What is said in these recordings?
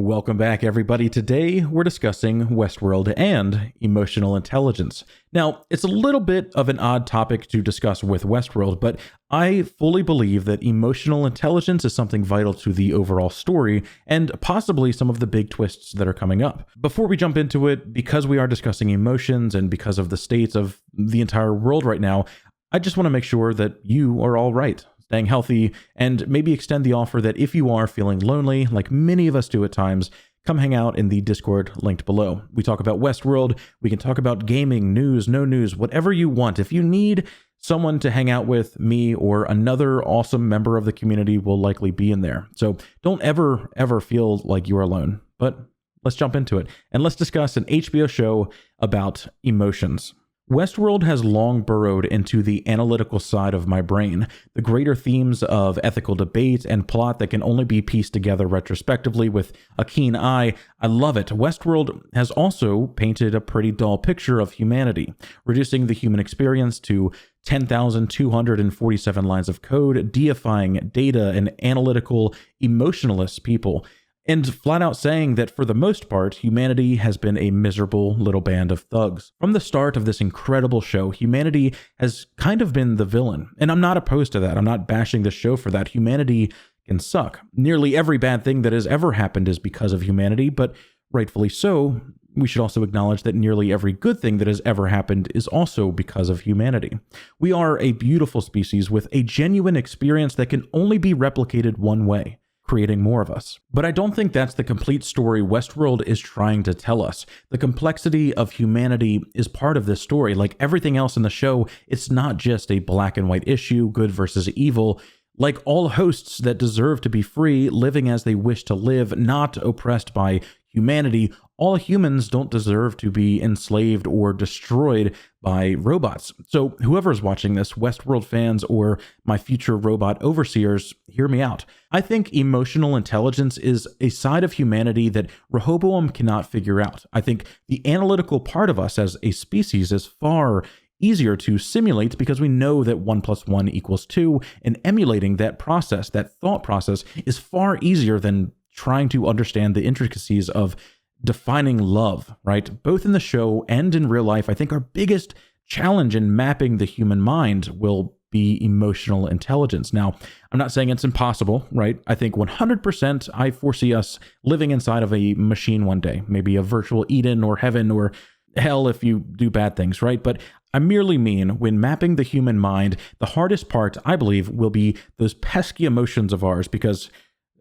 Welcome back, everybody. Today, we're discussing Westworld and emotional intelligence. Now, it's a little bit of an odd topic to discuss with Westworld, but I fully believe that emotional intelligence is something vital to the overall story and possibly some of the big twists that are coming up. Before we jump into it, because we are discussing emotions and because of the state of the entire world right now, I just want to make sure that you are all right, staying healthy, and maybe extend the offer that if you are feeling lonely, like many of us do at times, come hang out in the Discord linked below. We talk about Westworld, we can talk about gaming, news, no news, whatever you want. If you need someone to hang out with, me or another awesome member of the community will likely be in there. So don't ever feel like you're alone. But let's jump into it, and let's discuss an HBO show about emotions. Westworld has long burrowed into the analytical side of my brain, the greater themes of ethical debate and plot that can only be pieced together retrospectively with a keen eye. I love it. Westworld has also painted a pretty dull picture of humanity, reducing the human experience to 10,247 lines of code, deifying data and analytical, emotionless people, and flat out saying that for the most part, humanity has been a miserable little band of thugs. From the start of this incredible show, humanity has kind of been the villain. And I'm not opposed to that. I'm not bashing the show for that. Humanity can suck. Nearly every bad thing that has ever happened is because of humanity, but rightfully so, we should also acknowledge that nearly every good thing that has ever happened is also because of humanity. We are a beautiful species with a genuine experience that can only be replicated one way: creating more of us. But I don't think that's the complete story Westworld is trying to tell us. The complexity of humanity is part of this story. Like everything else in the show, it's not just a black and white issue, good versus evil. Like all hosts that deserve to be free, living as they wish to live, not oppressed by humanity, all humans don't deserve to be enslaved or destroyed by robots. So whoever's watching this, Westworld fans or my future robot overseers, hear me out. I think emotional intelligence is a side of humanity that Rehoboam cannot figure out. I think the analytical part of us as a species is far easier to simulate because we know that 1 + 1 = 2, and emulating that process, that thought process, is far easier than trying to understand the intricacies of defining love, right? Both in the show and in real life, I think our biggest challenge in mapping the human mind will be emotional intelligence. Now, I'm not saying it's impossible, right? I think 100% I foresee us living inside of a machine one day, maybe a virtual Eden or heaven or hell if you do bad things, right? But I merely mean when mapping the human mind, the hardest part, I believe, will be those pesky emotions of ours because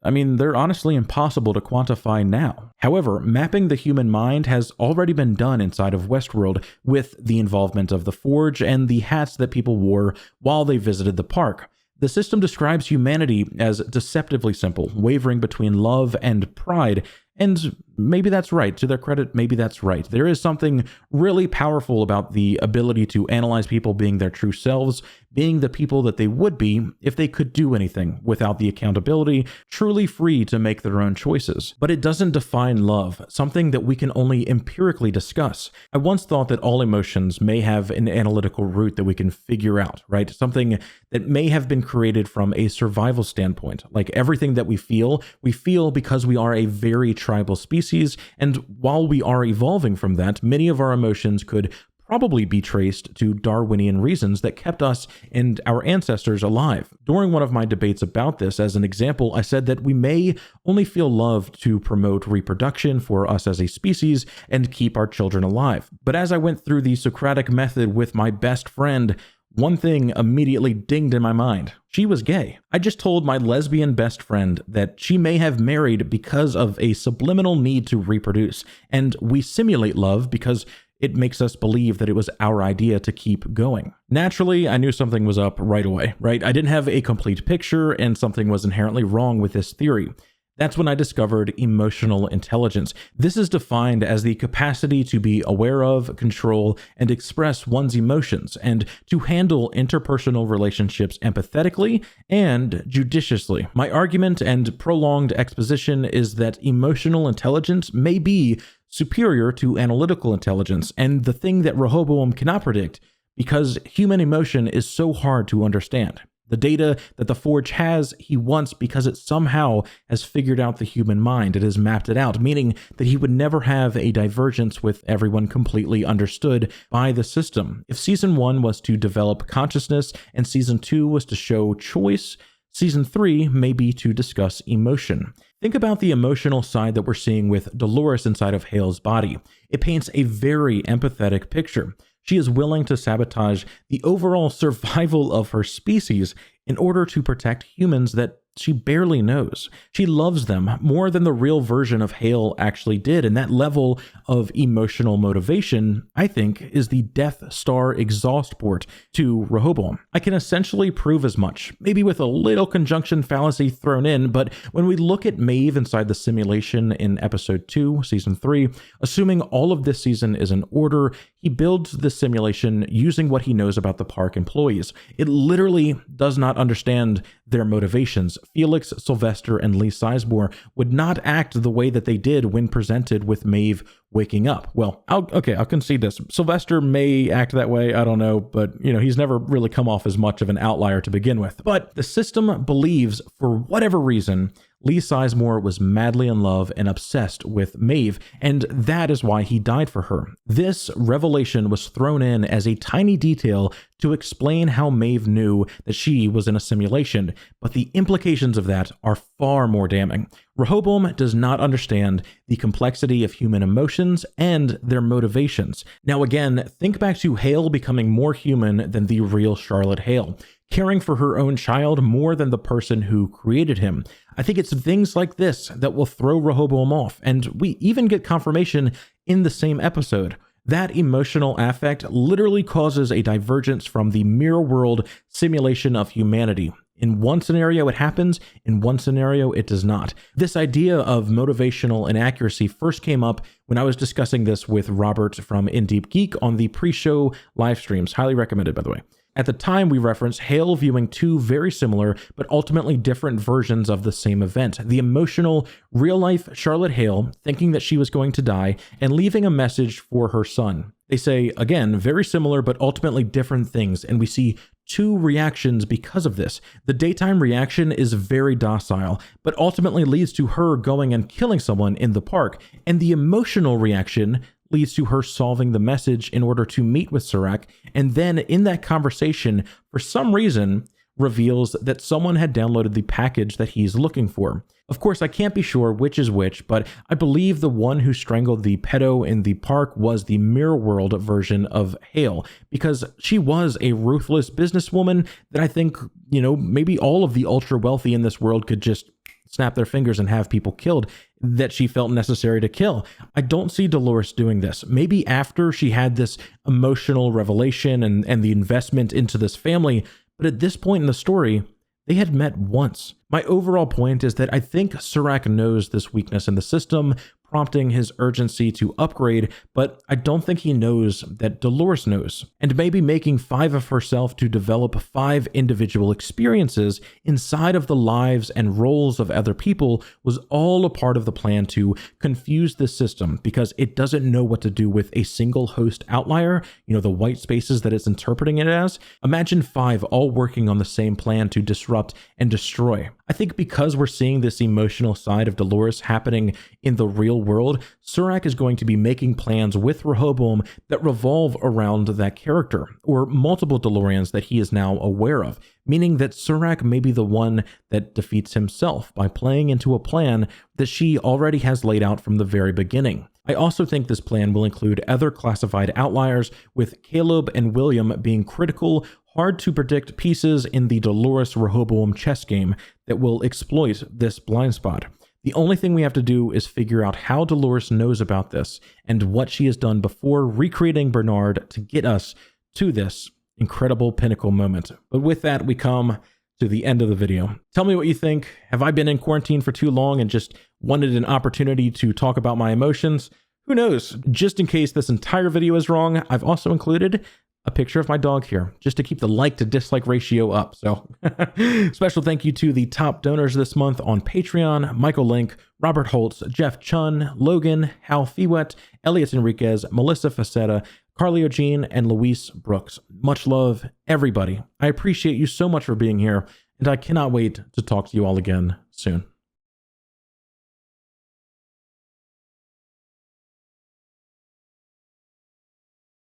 they're honestly impossible to quantify now. However, mapping the human mind has already been done inside of Westworld with the involvement of the Forge and the hats that people wore while they visited the park. The system describes humanity as deceptively simple, wavering between love and pride. And maybe that's right. To their credit, maybe that's right. There is something really powerful about the ability to analyze people being their true selves, being the people that they would be if they could do anything without the accountability, truly free to make their own choices. But it doesn't define love, something that we can only empirically discuss. I once thought that all emotions may have an analytical root that we can figure out, right? Something that may have been created from a survival standpoint. Like everything that we feel because we are a very tribal species, and while we are evolving from that, many of our emotions could probably be traced to Darwinian reasons that kept us and our ancestors alive. During one of my debates about this, as an example, I said that we may only feel love to promote reproduction for us as a species and keep our children alive. But as I went through the Socratic method with my best friend, one thing immediately dinged in my mind. She was gay. I just told my lesbian best friend that she may have married because of a subliminal need to reproduce, and we simulate love because it makes us believe that it was our idea to keep going. Naturally, I knew something was up right away, right? I didn't have a complete picture, and something was inherently wrong with this theory. That's when I discovered emotional intelligence. This is defined as the capacity to be aware of, control, and express one's emotions, and to handle interpersonal relationships empathetically and judiciously. My argument and prolonged exposition is that emotional intelligence may be superior to analytical intelligence, and the thing that Rehoboam cannot predict, because human emotion is so hard to understand. The data that the Forge has, he wants because it somehow has figured out the human mind. It has mapped it out, meaning that he would never have a divergence with everyone completely understood by the system. If Season 1 was to develop consciousness and Season 2 was to show choice, Season 3 may be to discuss emotion. Think about the emotional side that we're seeing with Dolores inside of Hale's body. It paints a very empathetic picture. She is willing to sabotage the overall survival of her species in order to protect humans that she barely knows. She loves them more than the real version of Hale actually did, and that level of emotional motivation, I think, is the Death Star exhaust port to Rehoboam. I can essentially prove as much, maybe with a little conjunction fallacy thrown in, but when we look at Maeve inside the simulation in Episode 2, Season 3, assuming all of this season is in order, he builds the simulation using what he knows about the park employees. It literally does not understand their motivations. Felix, Sylvester, and Lee Sizemore would not act the way that they did when presented with Maeve waking up. Well, I'll concede this. Sylvester may act that way, I don't know, but he's never really come off as much of an outlier to begin with. But the system believes, for whatever reason, Lee Sizemore was madly in love and obsessed with Maeve, and that is why he died for her. This revelation was thrown in as a tiny detail to explain how Maeve knew that she was in a simulation, but the implications of that are far more damning. Rehoboam does not understand the complexity of human emotions and their motivations. Now again, think back to Hale becoming more human than the real Charlotte Hale, caring for her own child more than the person who created him. I think it's things like this that will throw Rehoboam off, and we even get confirmation in the same episode. That emotional affect literally causes a divergence from the mirror world simulation of humanity. In one scenario it happens, in one scenario it does not. This idea of motivational inaccuracy first came up when I was discussing this with Robert from In Deep Geek on the pre-show live streams. Highly recommended, by the way. At the time, we referenced Hale viewing two very similar but ultimately different versions of the same event. The emotional, real-life Charlotte Hale thinking that she was going to die and leaving a message for her son. They say, again, very similar but ultimately different things, and we see two reactions because of this. The daytime reaction is very docile, but ultimately leads to her going and killing someone in the park, and the emotional reaction leads to her solving the message in order to meet with Serac, and then in that conversation, for some reason, reveals that someone had downloaded the package that he's looking for. Of course, I can't be sure which is which, but I believe the one who strangled the pedo in the park was the mirror world version of Hale, because she was a ruthless businesswoman that I think, maybe all of the ultra wealthy in this world could just snap their fingers and have people killed that she felt necessary to kill. I don't see Dolores doing this. Maybe after she had this emotional revelation and the investment into this family, but at this point in the story, they had met once. My overall point is that I think Serac knows this weakness in the system, prompting his urgency to upgrade, but I don't think he knows that Dolores knows. And maybe making 5 of herself to develop 5 individual experiences inside of the lives and roles of other people was all a part of the plan to confuse this system, because it doesn't know what to do with a single host outlier, the white spaces that it's interpreting it as. Imagine 5 all working on the same plan to disrupt and destroy. I think because we're seeing this emotional side of Dolores happening in the real world, Serac is going to be making plans with Rehoboam that revolve around that character, or multiple DeLoreans that he is now aware of, meaning that Serac may be the one that defeats himself by playing into a plan that she already has laid out from the very beginning. I also think this plan will include other classified outliers, with Caleb and William being critical, hard to predict pieces in the Dolores Rehoboam chess game that will exploit this blind spot. The only thing we have to do is figure out how Dolores knows about this and what she has done before recreating Bernard to get us to this incredible pinnacle moment. But with that, we come to the end of the video. Tell me what you think. Have I been in quarantine for too long and just wanted an opportunity to talk about my emotions? Who knows? Just in case this entire video is wrong, I've also included a picture of my dog here, just to keep the like to dislike ratio up. So special thank you to the top donors this month on Patreon: Michael Linck, Robert Holtz, Jeff Chunn, Logan, Hal Feewet, Elliott Enriquez, Melissa Fassetta, CarlyO Jean, and Louise Brooks. Much love, everybody. I appreciate you so much for being here, and I cannot wait to talk to you all again soon.